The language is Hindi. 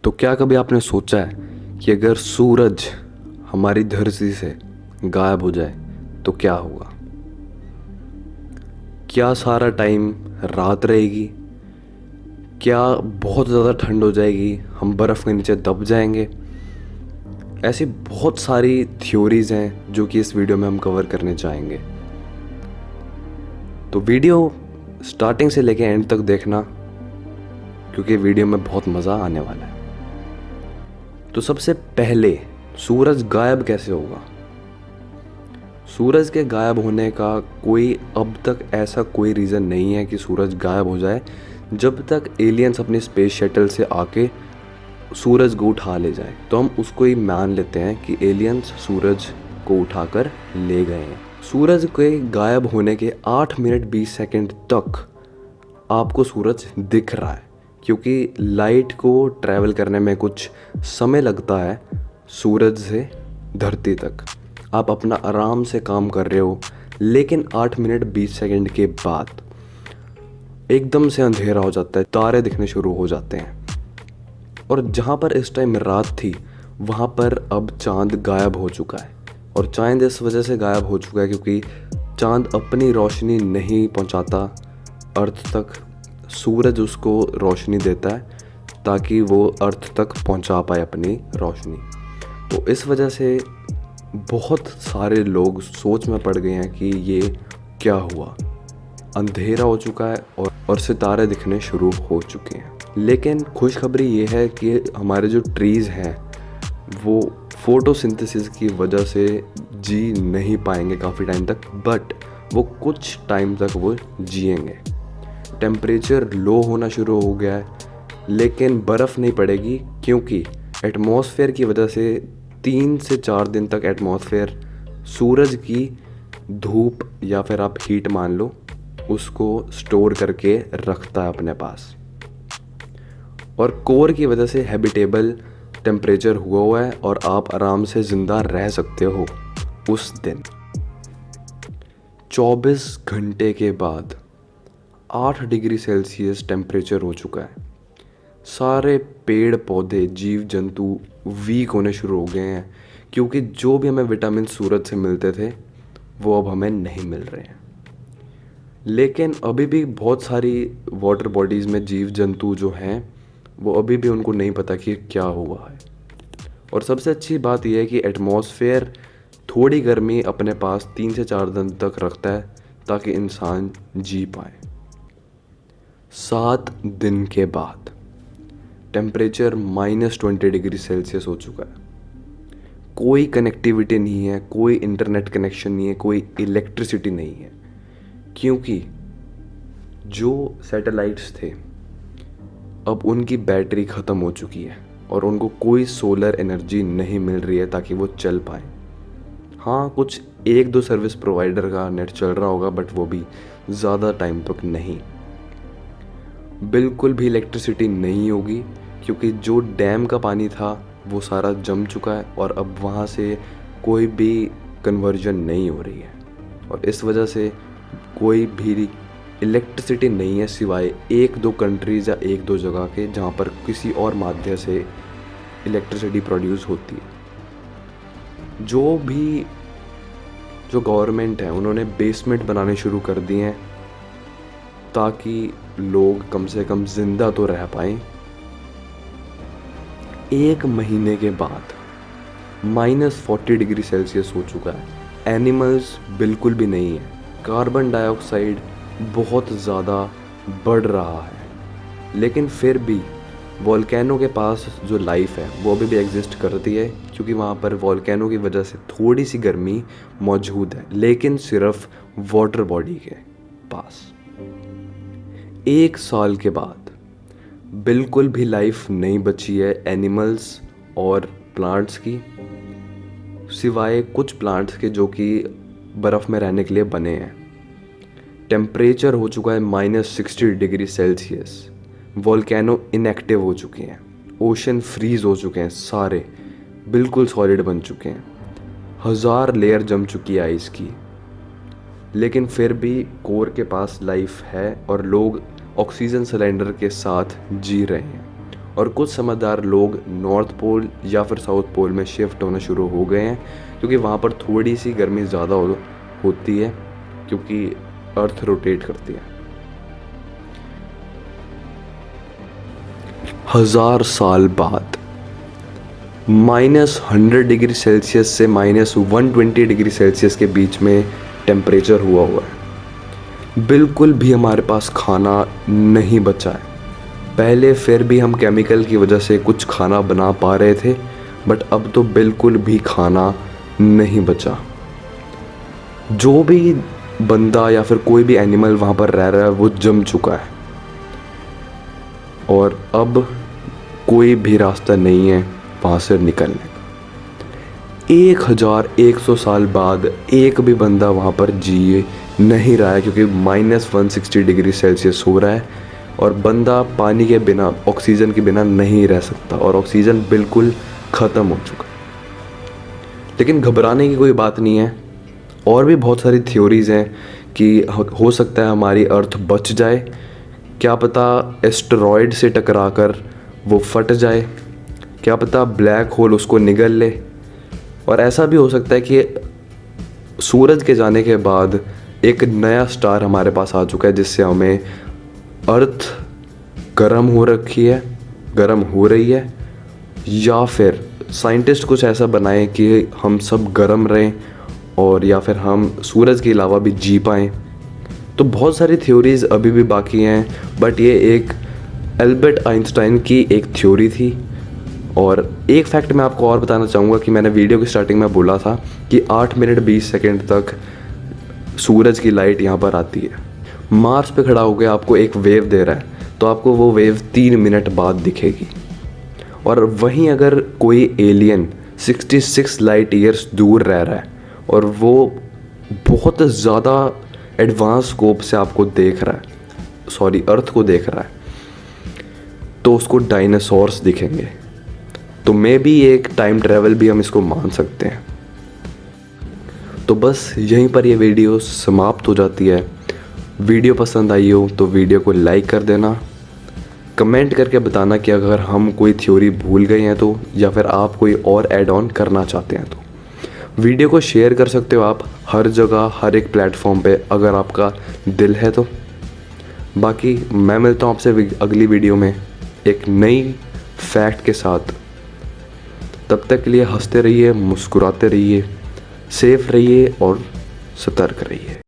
तो क्या कभी आपने सोचा है कि अगर सूरज हमारी धरती से गायब हो जाए तो क्या होगा? क्या सारा टाइम रात रहेगी? क्या बहुत ज़्यादा ठंड हो जाएगी, हम बर्फ़ के नीचे दब जाएंगे? ऐसी बहुत सारी थ्योरीज़ हैं जो कि इस वीडियो में हम कवर करने चाहेंगे। तो वीडियो स्टार्टिंग से लेके एंड तक देखना, क्योंकि वीडियो में बहुत मज़ा आने वाला है। तो सबसे पहले सूरज गायब कैसे होगा? सूरज के गायब होने का कोई अब तक ऐसा कोई रीज़न नहीं है कि सूरज गायब हो जाए जब तक एलियंस अपनी स्पेस शटल से आके सूरज को उठा ले जाए। तो हम उसको ही मान लेते हैं कि एलियंस सूरज को उठाकर ले गए हैं। सूरज के गायब होने के 8 मिनट 20 सेकंड तक आपको सूरज दिख रहा है, क्योंकि लाइट को ट्रैवल करने में कुछ समय लगता है सूरज से धरती तक। आप अपना आराम से काम कर रहे हो, लेकिन 8 मिनट 20 सेकंड के बाद एकदम से अंधेरा हो जाता है, तारे दिखने शुरू हो जाते हैं। और जहाँ पर इस टाइम रात थी वहाँ पर अब चांद गायब हो चुका है। और चांद इस वजह से गायब हो चुका है क्योंकि चांद अपनी रोशनी नहीं पहुँचाता अर्थ तक, सूरज उसको रोशनी देता है ताकि वो अर्थ तक पहुँचा पाए अपनी रोशनी। तो इस वजह से बहुत सारे लोग सोच में पड़ गए हैं कि ये क्या हुआ, अंधेरा हो चुका है और सितारे दिखने शुरू हो चुके हैं। लेकिन खुशखबरी ये है कि हमारे जो ट्रीज़ हैं वो फोटोसिंथेसिस की वजह से जी नहीं पाएंगे काफ़ी टाइम तक, बट वो कुछ टाइम तक वो जिएंगे। टेम्परेचर लो होना शुरू हो गया है, लेकिन बर्फ़ नहीं पड़ेगी क्योंकि एटमॉस्फेयर की वजह से 3 से 4 दिन तक एटमॉस्फेयर सूरज की धूप या फिर आप हीट मान लो उसको स्टोर करके रखता है अपने पास। और कोर की वजह से हैबिटेबल टेम्परेचर हुआ है और आप आराम से ज़िंदा रह सकते हो उस दिन। 24 घंटे के बाद 8 डिग्री सेल्सियस टेम्परेचर हो चुका है। सारे पेड़ पौधे जीव जंतु वीक होने शुरू हो गए हैं, क्योंकि जो भी हमें विटामिन सूरज से मिलते थे वो अब हमें नहीं मिल रहे हैं। लेकिन अभी भी बहुत सारी वाटर बॉडीज़ में जीव जंतु जो हैं वो अभी भी उनको नहीं पता कि क्या हुआ है। और सबसे अच्छी बात यह है कि एटमॉस्फेयर थोड़ी गर्मी अपने पास 3 से 4 दिन तक रखता है ताकि इंसान जी पाए। 7 दिन के बाद टेम्परेचर -20 डिग्री सेल्सियस हो चुका है। कोई कनेक्टिविटी नहीं है, कोई इंटरनेट कनेक्शन नहीं है, कोई इलेक्ट्रिसिटी नहीं है, क्योंकि जो सैटेलाइट्स थे अब उनकी बैटरी ख़त्म हो चुकी है और उनको कोई सोलर एनर्जी नहीं मिल रही है ताकि वो चल पाए। हाँ, कुछ 1-2 सर्विस प्रोवाइडर का नेट चल रहा होगा, बट वो भी ज़्यादा टाइम तक नहीं। बिल्कुल भी इलेक्ट्रिसिटी नहीं होगी क्योंकि जो डैम का पानी था वो सारा जम चुका है और अब वहाँ से कोई भी कन्वर्जन नहीं हो रही है। और इस वजह से कोई भी इलेक्ट्रिसिटी नहीं है सिवाय 1-2 कंट्रीज़ या 1-2 जगह के जहाँ पर किसी और माध्यम से इलेक्ट्रिसिटी प्रोड्यूस होती है। जो गवर्नमेंट है उन्होंने बेसमेंट बनाने शुरू कर दिए हैं ताकि लोग कम से कम ज़िंदा तो रह पाएँ। 1 महीने के बाद -40 डिग्री सेल्सियस हो चुका है। एनिमल्स बिल्कुल भी नहीं है। कार्बन डाइऑक्साइड बहुत ज़्यादा बढ़ रहा है, लेकिन फिर भी वोल्केनो के पास जो लाइफ है वो अभी भी एग्जिस्ट करती है, क्योंकि वहाँ पर वोल्केनो की वजह से थोड़ी सी गर्मी मौजूद है, लेकिन सिर्फ वाटर बॉडी के पास। 1 साल के बाद बिल्कुल भी लाइफ नहीं बची है एनिमल्स और प्लांट्स की, सिवाय कुछ प्लांट्स के जो कि बर्फ़ में रहने के लिए बने हैं। टेम्परेचर हो चुका है -60 डिग्री सेल्सियस। वोल्केनो इनएक्टिव हो चुके हैं, ओशन फ्रीज हो चुके हैं, सारे बिल्कुल सॉलिड बन चुके हैं, 1000 लेयर जम चुकी है आइस की, लेकिन फिर भी कोर के पास लाइफ है और लोग ऑक्सीजन सिलेंडर के साथ जी रहे हैं। और कुछ समझदार लोग नॉर्थ पोल या फिर साउथ पोल में शिफ्ट होना शुरू हो गए हैं, क्योंकि वहाँ पर थोड़ी सी गर्मी ज़्यादा होती है, क्योंकि अर्थ रोटेट करती है। 1000 साल बाद -100 डिग्री सेल्सियस से -120 डिग्री सेल्सियस के बीच में टेम्परेचर हुआ है। बिल्कुल भी हमारे पास खाना नहीं बचा है। पहले फिर भी हम केमिकल की वजह से कुछ खाना बना पा रहे थे, बट अब तो बिल्कुल भी खाना नहीं बचा। जो भी बंदा या फिर कोई भी एनिमल वहाँ पर रह रहा है वो जम चुका है, और अब कोई भी रास्ता नहीं है वहाँ से निकलने का। 1100 साल बाद एक भी बंदा वहाँ पर जी नहीं रहा है, क्योंकि -160 डिग्री सेल्सियस हो रहा है और बंदा पानी के बिना, ऑक्सीजन के बिना नहीं रह सकता, और ऑक्सीजन बिल्कुल ख़त्म हो चुका है। लेकिन घबराने की कोई बात नहीं है। और भी बहुत सारी थ्योरीज़ हैं कि हो सकता है हमारी अर्थ बच जाए। क्या पता एस्टेरॉयड से टकराकर वो फट जाए, क्या पता ब्लैक होल उसको निगल ले, और ऐसा भी हो सकता है कि सूरज के जाने के बाद एक नया स्टार हमारे पास आ चुका है, जिससे हमें अर्थ गर्म हो रही है, या फिर साइंटिस्ट कुछ ऐसा बनाए कि हम सब गर्म रहें, और या फिर हम सूरज के अलावा भी जी पाएँ। तो बहुत सारी थ्योरीज़ अभी भी बाकी हैं, बट ये एक एल्बर्ट आइंस्टाइन की एक थ्योरी थी। और एक फैक्ट मैं आपको और बताना चाहूँगा कि मैंने वीडियो की स्टार्टिंग में बोला था कि 8 मिनट 20 सेकेंड तक सूरज की लाइट यहाँ पर आती है। मार्स पे खड़ा होकर आपको एक वेव दे रहा है, तो आपको वो वेव 3 मिनट बाद दिखेगी। और वहीं अगर कोई एलियन 66 लाइट ईयर्स दूर रह रहा है और वो बहुत ज़्यादा एडवांस स्कोप से आपको देख रहा है, सॉरी अर्थ को देख रहा है, तो उसको डायनासोर्स दिखेंगे। तो मे बी एक टाइम ट्रैवल भी हम इसको मान सकते हैं। तो बस यहीं पर ये वीडियो समाप्त हो जाती है। वीडियो पसंद आई हो तो वीडियो को लाइक कर देना, कमेंट करके बताना कि अगर हम कोई थ्योरी भूल गए हैं तो, या फिर आप कोई और ऐड ऑन करना चाहते हैं तो। वीडियो को शेयर कर सकते हो आप हर जगह, हर एक प्लेटफॉर्म पे, अगर आपका दिल है तो। बाकी मैं मिलता हूँ आपसे अगली वीडियो में एक नई फैक्ट के साथ। तब तक के लिए हंसते रहिए, मुस्कुराते रहिए, सेफ रहिए और सतर्क रहिए।